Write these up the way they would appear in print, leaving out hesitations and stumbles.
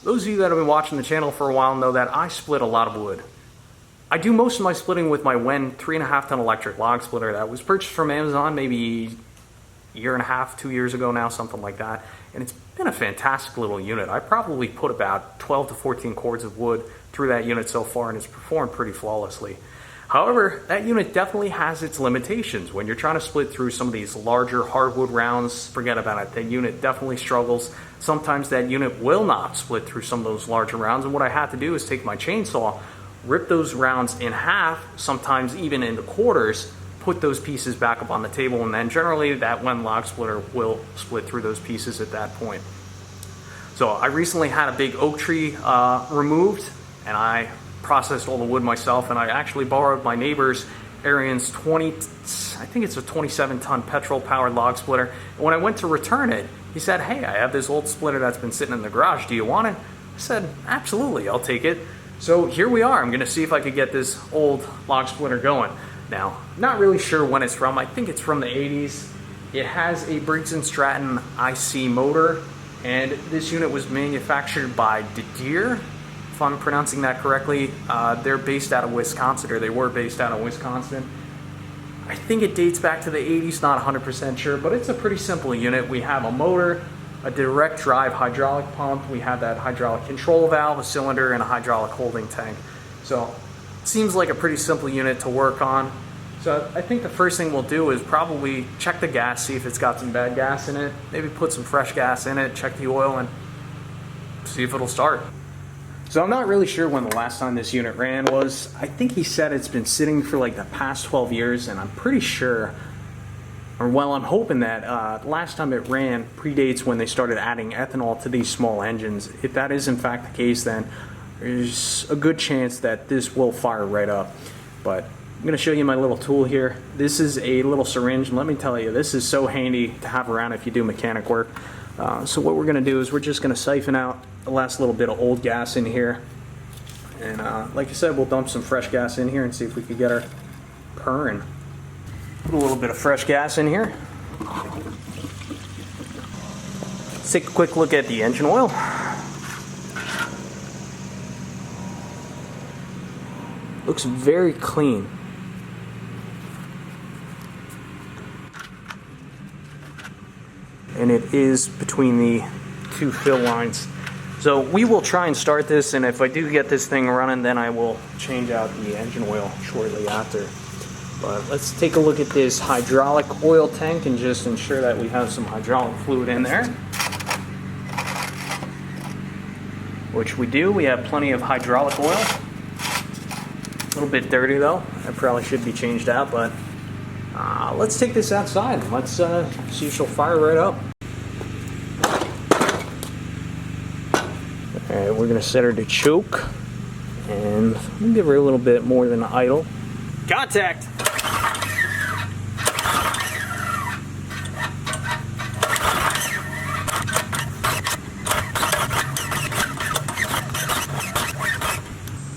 Those of you that have been watching the channel for a while know that I split a lot of wood. I do most of my splitting with my Wen 3.5 ton electric log splitter that was purchased from Amazon maybe a year and a half, 2 years ago now, something like that. And it's been a fantastic little unit. I probably put about 12 to 14 cords of wood through that unit so far, and it's performed pretty flawlessly. However, that unit definitely has its limitations. When you're trying to split through some of these larger hardwood rounds, forget about it. That unit definitely struggles. Sometimes that unit will not split through some of those larger rounds, and what I have to do is take my chainsaw, rip those rounds in half, sometimes even into quarters, put those pieces back up on the table, and then generally that Wen log splitter will split through those pieces at that point. So I recently had a big oak tree removed, and I processed all the wood myself, and I actually borrowed my neighbor's Arian's I think it's a 27-ton petrol-powered log splitter. And when I went to return it, he said, "Hey, I have this old splitter that's been sitting in the garage. Do you want it?" I said, "Absolutely, I'll take it." So here we are. I'm going to see if I could get this old log splitter going. Now, not really sure when it's from. I think it's from the 80s. It has a Briggs & Stratton IC motor, and this unit was manufactured by Deere, if I'm pronouncing that correctly. They're based out of Wisconsin, or they were based out of Wisconsin. I think it dates back to the 80s, not 100% sure, but it's a pretty simple unit. We have a motor, a direct drive hydraulic pump, we have that hydraulic control valve, a cylinder, and a hydraulic holding tank. So it seems like a pretty simple unit to work on. So I think the first thing we'll do is probably check the gas, see if it's got some bad gas in it, maybe put some fresh gas in it, check the oil, and see if it'll start. So I'm not really sure when the last time this unit ran was. I think he said it's been sitting for like the past 12 years, and I'm pretty sure, or well, I'm hoping that last time it ran predates when they started adding ethanol to these small engines. If that is in fact the case, then there's a good chance that this will fire right up. But I'm going to show you my little tool here. This is a little syringe, and let me tell you, this is so handy to have around if you do mechanic work. So what we're going to do is we're just going to siphon out the last little bit of old gas in here. And like I said, we'll dump some fresh gas in here and see if we can get her purring. Put a little bit of fresh gas in here. Let's take a quick look at the engine oil. Looks very clean. And it is between the two fill lines. So we will try and start this, and if I do get this thing running, then I will change out the engine oil shortly after. But let's take a look at this hydraulic oil tank and just ensure that we have some hydraulic fluid in there. Which we do. We have plenty of hydraulic oil. A little bit dirty though. That probably should be changed out, but let's take this outside and let's see if she'll fire right up. Alright, we're going to set her to choke, and we'll give her a little bit more than idle. Contact!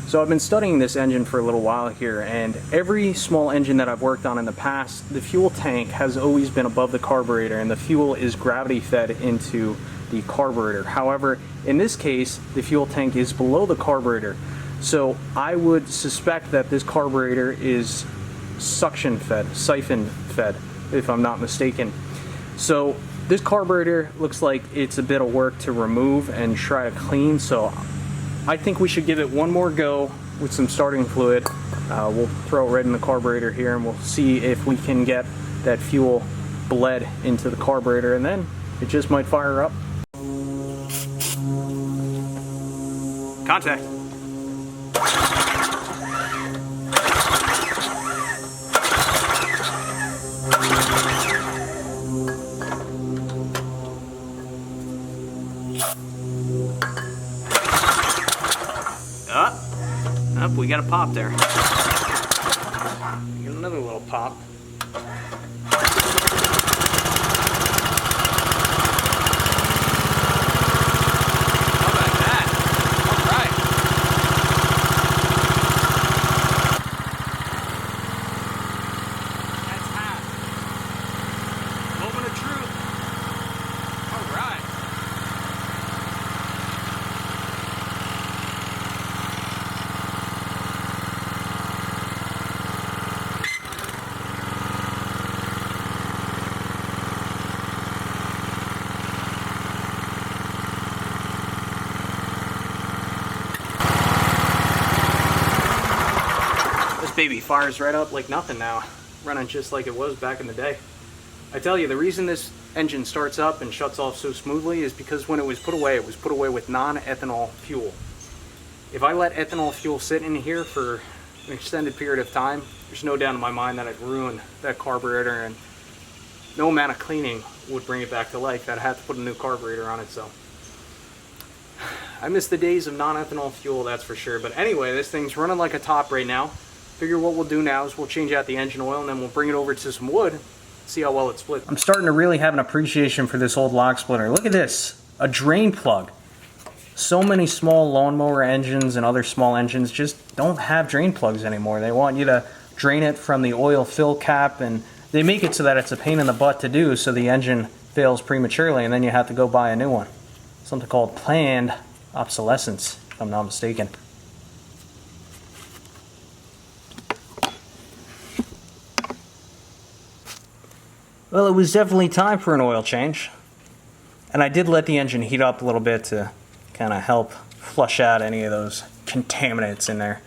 So I've been studying this engine for a little while here, and every small engine that I've worked on in the past, the fuel tank has always been above the carburetor, and the fuel is gravity fed into the carburetor. However, in this case, the fuel tank is below the carburetor. So I would suspect that this carburetor is suction fed, siphon fed, if I'm not mistaken. So this carburetor looks like it's a bit of work to remove and try to clean. So I think we should give it one more go with some starting fluid. We'll throw it right in the carburetor here, and we'll see if we can get that fuel bled into the carburetor, and then it just might fire up. Contact. Up, we got a pop there. Get another little pop. baby fires right up like nothing now, running just like it was back in the day. I tell you, the reason this engine starts up and shuts off so smoothly is because when it was put away with non-ethanol fuel. If I let ethanol fuel sit in here for an extended period of time, there's no doubt in my mind that I'd ruin that carburetor, and no amount of cleaning would bring it back to life. I'd have to put a new carburetor on it. So I miss the days of non-ethanol fuel, that's for sure. But anyway, this thing's running like a top right now. Figure what we'll do now is we'll change out the engine oil, and then we'll bring it over to some wood, see how well it splits. I'm starting to really have an appreciation for this old log splitter. Look at this, a drain plug. So many small lawnmower engines and other small engines just don't have drain plugs anymore. They want you to drain it from the oil fill cap, and they make it so that it's a pain in the butt to do, so the engine fails prematurely and then you have to go buy a new one. Something called planned obsolescence, if I'm not mistaken. Well, it was definitely time for an oil change. And I did let the engine heat up a little bit to kind of help flush out any of those contaminants in there.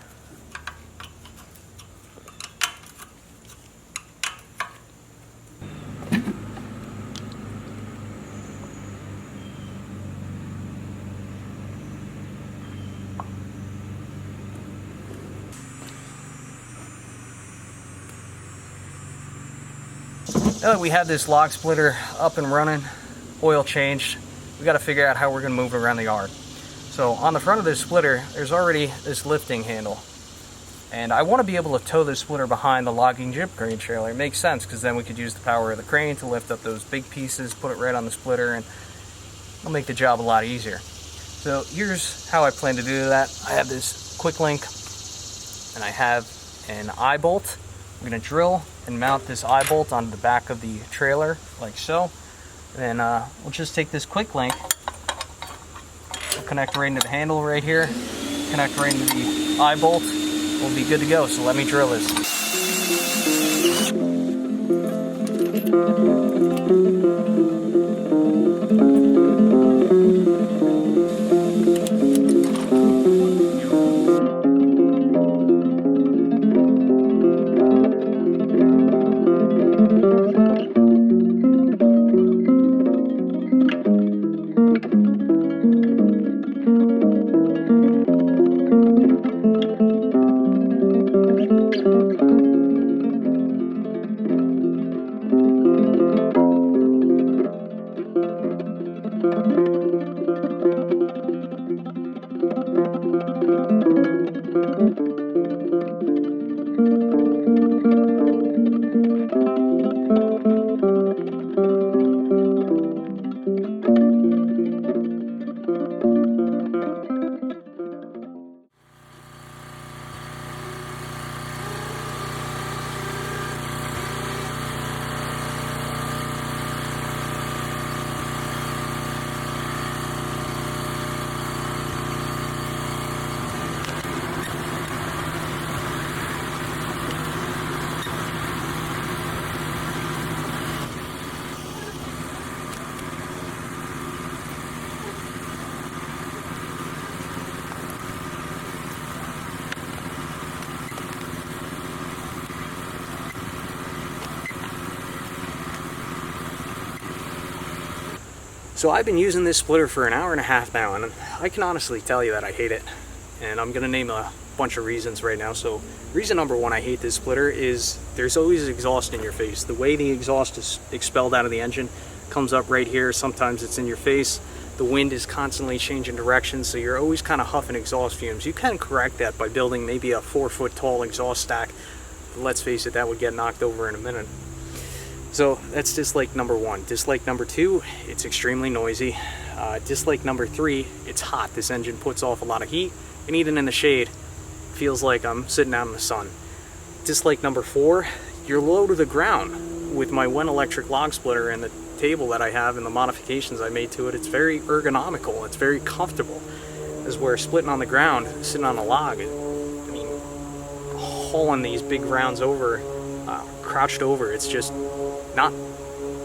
Now that we have this log splitter up and running, oil changed, we got to figure out how we're going to move it around the yard. So on the front of this splitter, there's already this lifting handle. And I want to be able to tow this splitter behind the logging jib crane trailer. It makes sense because then we could use the power of the crane to lift up those big pieces, put it right on the splitter, and it'll make the job a lot easier. So here's how I plan to do that. I have this quick link, and I have an eye bolt. I'm going to drill and mount this eye bolt onto the back of the trailer like so. And then we'll just take this quick link, we'll connect right into the handle right here, connect right into the eye bolt, we'll be good to go. So let me drill this. So I've been using this splitter for an hour and a half now, and I can honestly tell you that I hate it. And I'm gonna name a bunch of reasons right now. So reason number one I hate this splitter is there's always exhaust in your face. The way the exhaust is expelled out of the engine comes up right here. Sometimes it's in your face. The wind is constantly changing direction, so you're always kind of huffing exhaust fumes. You can correct that by building maybe a 4-foot tall exhaust stack. But let's face it, that would get knocked over in a minute. So that's dislike number one. Dislike number two, it's extremely noisy. Dislike number three, it's hot. This engine puts off a lot of heat, and even in the shade, feels like I'm sitting out in the sun. Dislike number four, you're low to the ground. With my Wen electric log splitter and the table that I have and the modifications I made to it, it's very ergonomical, it's very comfortable. As we're splitting on the ground, sitting on a log, I mean, hauling these big rounds over, crouched over, it's just not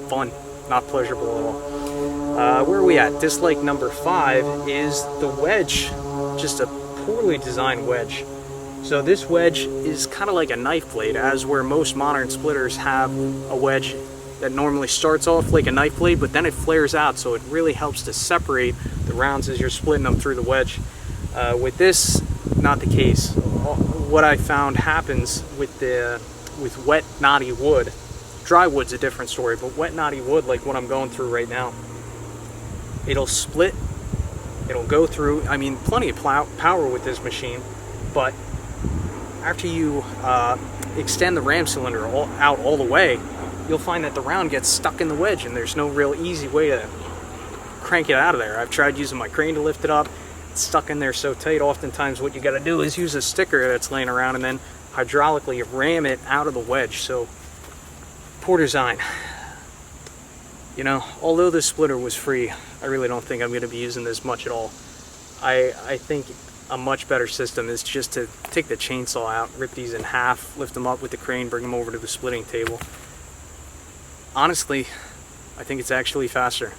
fun, not pleasurable at all. Where are we at? Dislike number five is the wedge. Just a poorly designed wedge. So this wedge is kind of like a knife blade, as where most modern splitters have a wedge that normally starts off like a knife blade, but then it flares out, so it really helps to separate the rounds as you're splitting them through the wedge. With this, not the case. What I found happens with wet knotty wood, dry wood's a different story, but wet knotty wood, like what I'm going through right now, it'll split, it'll go through. I mean, plenty of power with this machine, but after you extend the ram cylinder out all the way, you'll find that the round gets stuck in the wedge, and there's no real easy way to crank it out of there. I've tried using my crane to lift it up. It's stuck in there so tight. Oftentimes what you got to do is use a sticker that's laying around and then hydraulically ram it out of the wedge. So poor design. You know, although this splitter was free, I really don't think I'm going to be using this much at all. I think a much better system is just to take the chainsaw out, rip these in half, lift them up with the crane, bring them over to the splitting table. Honestly, I think it's actually faster.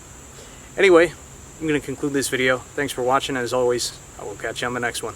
Anyway, I'm going to conclude this video. Thanks for watching. As always, I will catch you on the next one.